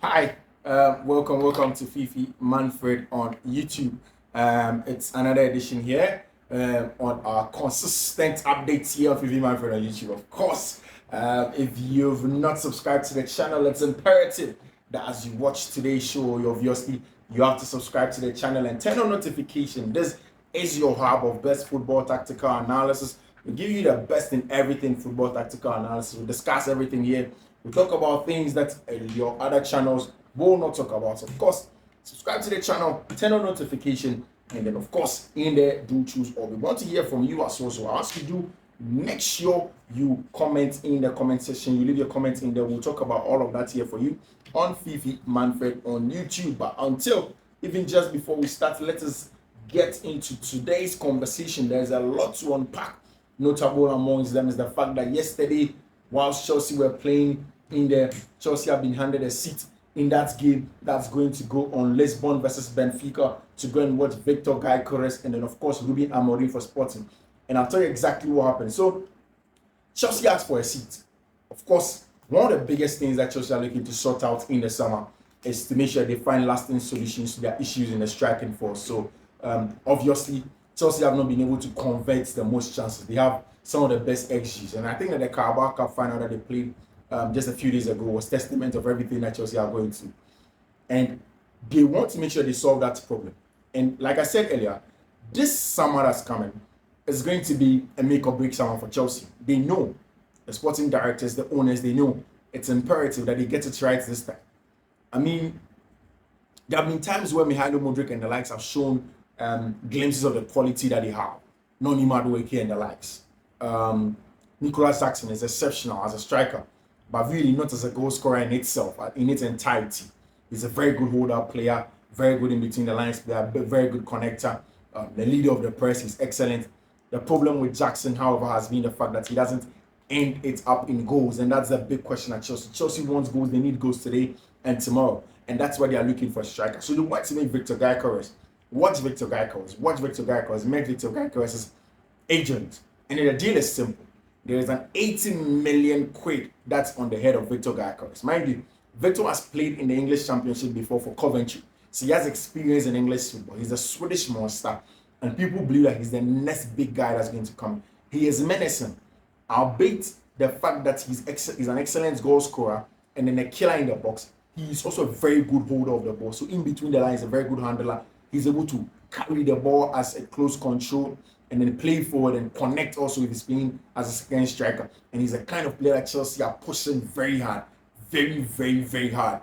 Hi, welcome to Fiifi-Manfred on YouTube. It's another edition here on our consistent updates here on Fiifi-Manfred on YouTube. Of course, if you've not subscribed to the channel, it's imperative that as you watch today's show, you have to subscribe to the channel and turn on notification. This is your hub of best football tactical analysis. We give you the best in everything football tactical analysis. We discuss everything here. We talk about things that your other channels will not talk about. Of course, subscribe to the channel, turn on notification, and then of course in there do choose all. We want to hear from you as well. So as you do, make sure you comment in the comment section. You leave your comments in there. We'll talk about all of that here for you on Fiifi-Manfred on YouTube. But until even just before we start, let us get into today's conversation. There's a lot to unpack. Notable amongst them is the fact that yesterday, whilst Chelsea were playing in there, Chelsea have been handed a seat in that game that's going to go on Lisbon versus Benfica to go and watch Victor Gyökeres and then of course Ruben Amorim for Sporting. And I'll tell you exactly what happened. So Chelsea asked for a seat. Of course, one of the biggest things that Chelsea are looking to sort out in the summer is to make sure they find lasting solutions to their issues in the striking force. So obviously, Chelsea have not been able to convert the most chances. They have some of the best XGs. And I think that the Carabao Cup final that they played just a few days ago was testament of everything that Chelsea are going to. And they want to make sure they solve that problem. And like I said earlier, this summer that's coming is going to be a make or break summer for Chelsea. They know, the sporting directors, the owners, they know it's imperative that they get it right this time. I mean, there have been times where Mykhailo Mudryk and the likes have shown glimpses of the quality that they have. Noni Madueke and the likes. Nicolas Jackson is exceptional as a striker, but really not as a goal scorer in itself, in its entirety. He's a very good hold-up player, very good in between the lines player, very good connector. The leader of the press is excellent. The problem with Jackson, however, has been the fact that he doesn't end it up in goals, and that's the big question at Chelsea. Chelsea wants goals, they need goals today and tomorrow, and that's why they are looking for a striker. So they want to make Victor Gyökeres. Watch Victor Gyökeres, make Victor Gyökeres' agent. And the deal is simple. There is an 80 million quid that's on the head of Victor Gyökeres. Mind you, Victor has played in the English Championship before for Coventry. So he has experience in English football. He's a Swedish monster. And people believe that he's the next big guy that's going to come. He is menacing. Albeit the fact that he's an excellent goal scorer and then a killer in the box, he's also a very good holder of the ball. So in between the lines, a very good handler. He's able to carry the ball as a close control and then play forward and connect also with his playing as a second striker. And he's a kind of player that Chelsea are pushing very hard, very hard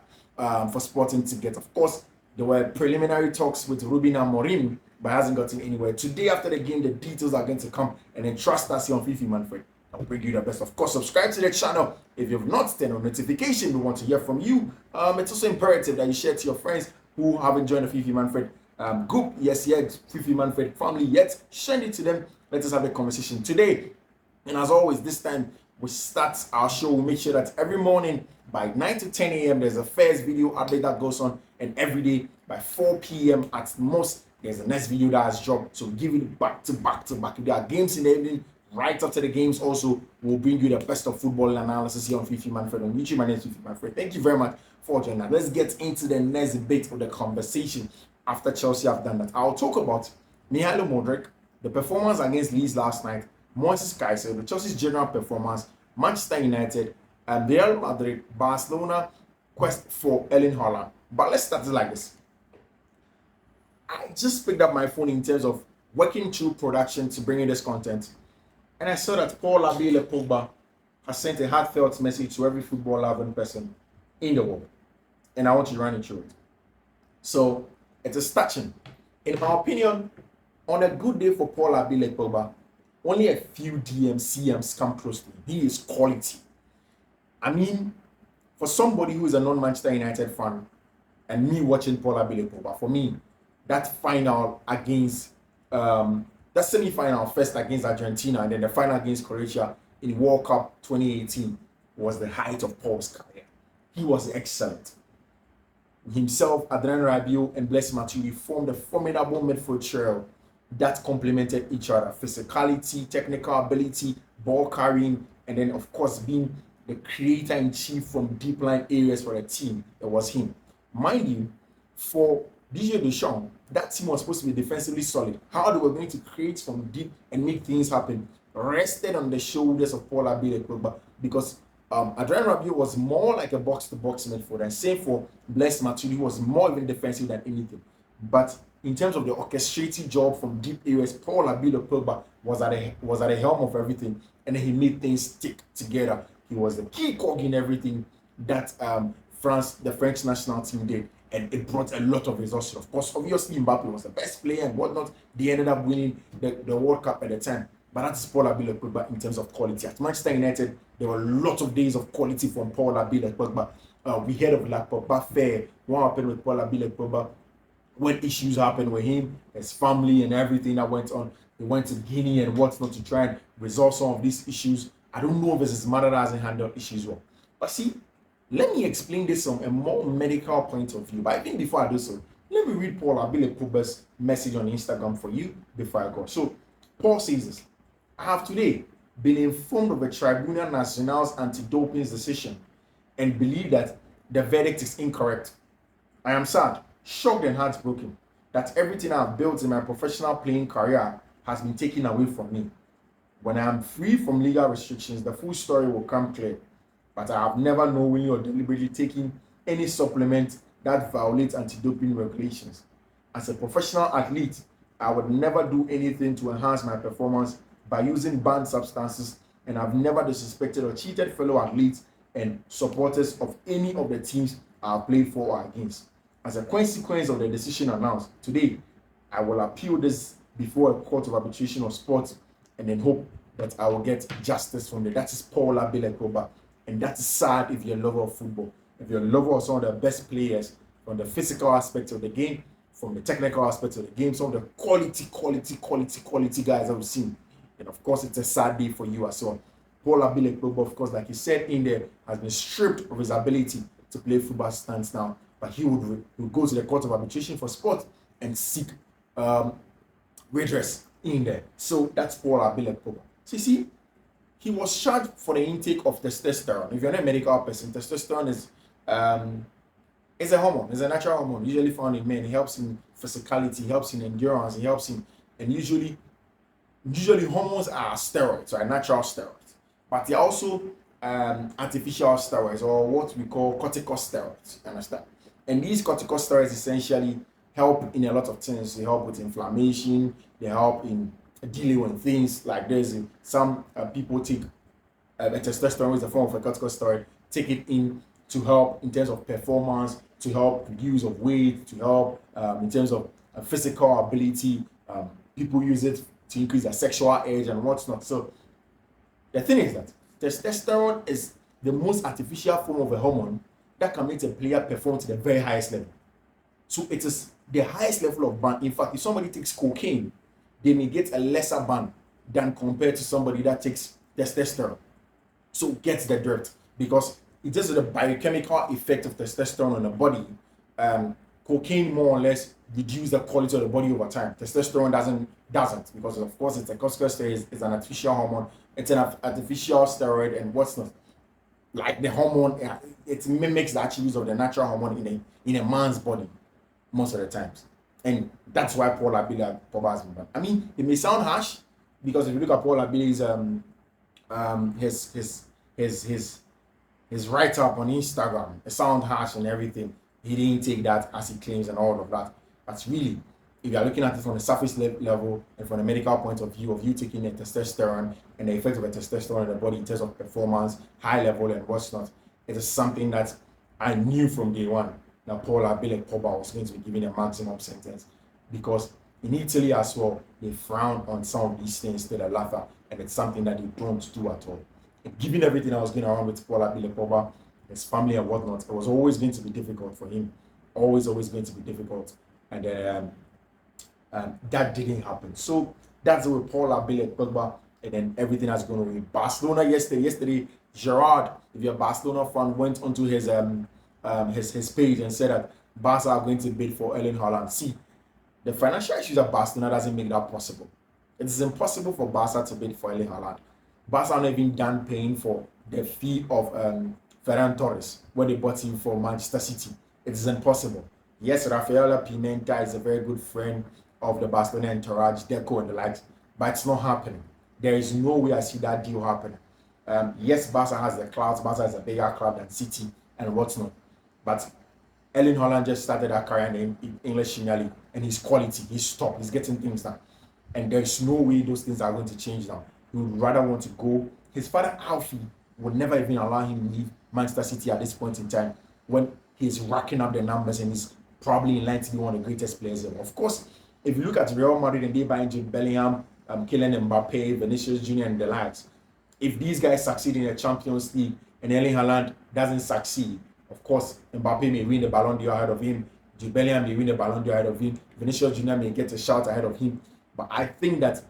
for Sporting to get. Of course, there were preliminary talks with Ruben Amorim, but hasn't gotten anywhere. Today after the game, the details are going to come, and then trust us here on Fiifi-Manfred. I'll bring you the best. Of course, subscribe to the channel. If you've not turned on notification, we want to hear from you. It's also imperative that you share to your friends who haven't joined the Fiifi-Manfred group yet, Fiifi-Manfred family yet. Send it to them. Let us have a conversation today. And as always, this time we start our show. We make sure that every morning by 9 to 10 a.m. there's a first video update that goes on, and every day by 4 p.m. at most there's a next video that has dropped. So give it back to back. If there are games in the evening, right after the games, also we'll bring you the best of football analysis here on Fiifi-Manfred on YouTube. My name is Fiifi-Manfred. Thank you very much for joining us. Let's get into the next bit of the conversation. After Chelsea have done that, I'll talk about Mykhailo Mudryk, the performance against Leeds last night, Moises Caicedo, Chelsea's general performance, Manchester United, and Real Madrid, Barcelona quest for Erling Haaland. But let's start it like this. I just picked up my phone in terms of working through production to bring in this content, and I saw that Pogba has sent a heartfelt message to every football-loving person in the world, and I want to run it through it. So it is touching. In my opinion, on a good day for Pogba, only a few CMs come close to him. He is quality. I mean, for somebody who is a non-Manchester United fan, and me watching Pogba, for me, that final against, that semi-final first against Argentina, and then the final against Croatia in World Cup 2018 was the height of Paul's career. He was excellent. Himself, Adrien Rabiot, and Blaise Matuidi formed a formidable midfield trio that complemented each other. Physicality, technical ability, ball carrying, and then of course being the creator in chief from deep line areas for the team. It was him. Mind you, for DJ Deschamps, that team was supposed to be defensively solid. How they were going to create from deep and make things happen rested on the shoulders of Paul Abile Pogba, because Adrien Rabiot was more like a box-to-box midfielder, and same for Blaise Matuidi, who was more even defensive than anything. But in terms of the orchestrating job from deep areas, Paul Abile Pogba was at the helm of everything, and he made things stick together. He was the key cog in everything that the French national team did, and it brought a lot of results. Of course, obviously Mbappe was the best player and whatnot. They ended up winning the World Cup at the time. But that's Paul Abile Pogba in terms of quality. At Manchester United, there were a lot of days of quality from Paul Abile Pogba. We heard of La Pogba Fair. What happened with Paul Abile Pogba? When issues happened with him, his family, and everything that went on, he went to Guinea and whatnot to try and resolve some of these issues. I don't know if it's his mother that hasn't handled issues well. But see, let me explain this from a more medical point of view. But even before I do so, let me read Paul Abile Pogba's message on Instagram for you before I go. So, Paul says this: I have today been informed of the Tribunal National's anti-doping decision and believe that the verdict is incorrect. I am sad, shocked and heartbroken that everything I have built in my professional playing career has been taken away from me. When I am free from legal restrictions, the full story will come clear. But I have never knowingly or deliberately taken any supplement that violates anti-doping regulations. As a professional athlete, I would never do anything to enhance my performance by using banned substances, and I've never disrespected or cheated fellow athletes and supporters of any of the teams I've played for or against. As a consequence of the decision announced today, I will appeal this before a court of arbitration of sports and then hope that I will get justice from it. That is Paul Abile Pogba, and that is sad if you're a lover of football. If you're a lover of some of the best players from the physical aspect of the game, from the technical aspects of the game, some of the quality guys that we've seen. And of course, it's a sad day for you as well. Paul Abile Pogba, of course, like he said in there, has been stripped of his ability to play football stands now. But he would go to the court of arbitration for sport and seek redress in there. So that's Paul Abile Pogba. So you see, he was charged for the intake of testosterone. If you're not a medical person, testosterone is a hormone. It's a natural hormone, usually found in men. It helps in physicality, helps in endurance, it helps in, and usually hormones are steroids, right? Natural steroids. But they're also artificial steroids, or what we call corticosteroids. Understand? And these corticosteroids essentially help in a lot of things. They help with inflammation. They help in dealing with things like this. Some people take testosterone as a form of a corticosteroid, take it in to help in terms of performance, to help reduce of weight, to help in terms of physical ability. People use it to increase their sexual edge and what's not. So the thing is that testosterone is the most artificial form of a hormone that can make a player perform to the very highest level. So it is the highest level of ban. In fact, if somebody takes cocaine, they may get a lesser ban than compared to somebody that takes testosterone. So gets the drift, because it is the biochemical effect of testosterone on the body. Cocaine more or less reduces the quality of the body over time. Testosterone doesn't, because of course it's a corticosteroid, it's an artificial hormone, it's an artificial steroid, and what's not. Like the hormone, it mimics the attributes of the natural hormone in a man's body most of the times. And that's why Paul Abile Pogba has been banned. I mean, it may sound harsh, because if you look at Paul Abile's his write-up on Instagram, it sounds harsh and everything. He didn't take that as he claims and all of that. But really, if you are looking at it from the surface level and from the medical point of view of you taking the testosterone and the effect of the testosterone in the body in terms of performance, high level and what's not, it is something that I knew from day one that Paul Abile Pogba was going to be given a maximum sentence, because in Italy as well, they frown on some of these things to the latter, and it's something that they don't do at all. And given everything I was going around with Paul Abile Pogba, his family and whatnot, it was always going to be difficult for him. Always going to be difficult. And that didn't happen. So that's with Paul Abile Pogba, and then everything has gone away. Barcelona yesterday, Gerard, if you're a Barcelona fan, went onto his page and said that Barca are going to bid for Erling Haaland. See, the financial issues of Barcelona doesn't make that possible. It is impossible for Barca to bid for Erling Haaland. Barca are not even done paying for the fee of Ferran Torres when they bought him for Manchester City. It is impossible. Yes, Rafaela Pimenta is a very good friend of the Barcelona entourage, Deco and the likes, but it's not happening. There is no way I see that deal happening. Yes, Barca has the clout. Barca is a bigger club than City and whatnot. But Erling Haaland just started a career in the English Premier League, and his quality, he's top, he's getting things done. And there's no way those things are going to change now. He would rather want to go. His father, Alfie, would never even allow him to leave Manchester City at this point in time when he's racking up the numbers and he's probably in line to be one of the greatest players ever. Of course, if you look at Real Madrid and they buy Jude Bellingham, Kylian Mbappe, Vinicius Jr. and the likes, if these guys succeed in the Champions League and Erling Haaland doesn't succeed, of course, Mbappe may win the Ballon d'Or ahead of him, Jude Bellingham may win the Ballon d'Or ahead of him, Vinicius Jr. may get a shout ahead of him. But I think that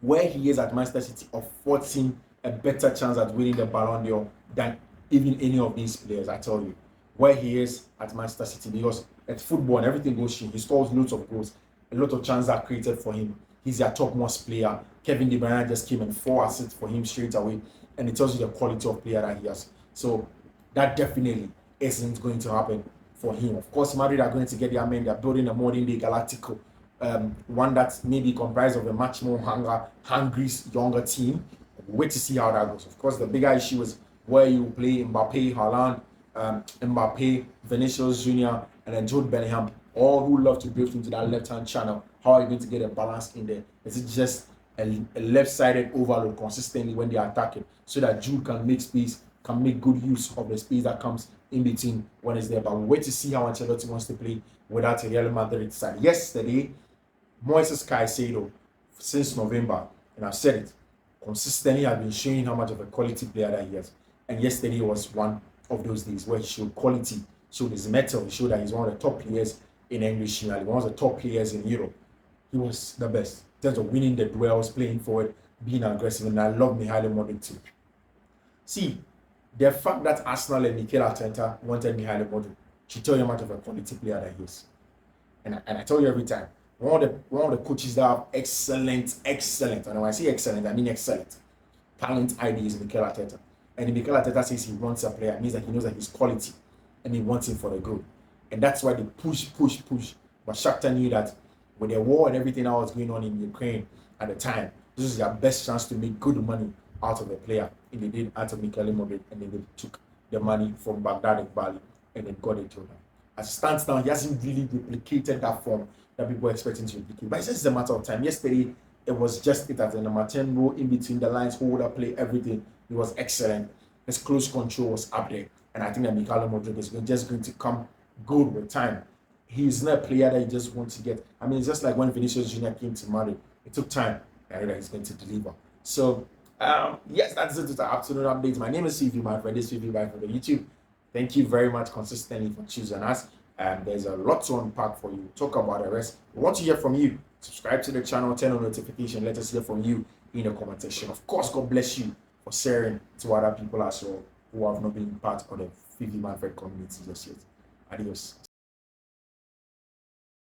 where he is at Manchester City affords him a better chance at winning the Ballon d'Or than even any of these players, I tell you. Where he is at Manchester City, because at football and everything goes through, he scores loads of goals, a lot of chances are created for him. He's their topmost player. Kevin De Bruyne just came and 4 assists for him straight away, and it tells you the quality of player that he has. So that definitely isn't going to happen for him. Of course, Madrid are going to get their men. They're building a modern day Galactico, one that's maybe comprised of a much more hungry, younger team. Wait to see how that goes. Of course, the bigger issue is where you play Mbappe, Haaland, Mbappe, Vinicius Jr., and then Jude Bellingham, all who love to drift into that left-hand channel. How are you going to get a balance in there? Is it just a left-sided overload consistently when they are attacking so that Jude can make space, can make good use of the space that comes in between when it's there? But we'll wait to see how Ancelotti wants to play without a Real Madrid side. Yesterday, Moises Caicedo, since November, and I've said it, consistently have been showing how much of a quality player that he is. And yesterday was one of those days where he showed quality, showed his mettle, he showed that he's one of the top players in English Premier League, one of the top players in Europe. He was the best in terms of winning the duels, playing forward, being aggressive, and I love Mykhailo Mudryk too. See, the fact that Arsenal and Mikel Arteta wanted Mykhailo Mudryk should tell you how much of a quality player that he is. And I tell you every time, one of the coaches that have excellent, and when I say excellent, I mean excellent talent ID is Mikel Arteta. And if Mikel Arteta says he wants a player, it means that he knows that he's quality and he wants him for the good. And that's why they push. But Shakhtar knew that with the war and everything that was going on in Ukraine at the time, this is their best chance to make good money out of a player. And they did out of Mykhailo Mudryk, and then they took the money from Baghdad and Bali and then got it to him. As it stands now, he hasn't really replicated that form that people are expecting to replicate. But it's just a matter of time. Yesterday, it was just it as a number 10 role in between the lines, hold up, play, everything. He was excellent. His close control was up there. And I think that Mykhailo Mudryk is just going to come good with time. He's not a player that you just want to get. I mean, it's just like when Vinicius Jr. came to Madrid. It took time. I know that he's going to deliver. So, yes, that's it with the afternoon updates. My name is Fiifi-Manfred. This is Fiifi-Manfred on YouTube. Thank you very much consistently for choosing us. There's a lot to unpack for you. Talk about the rest. We want to hear from you. Subscribe to the channel, turn on notification. Let us hear from you in the comment section. Of course, God bless you for sharing to other people as well who have not been part of the Fiifi-Manfred community just yet. Adios.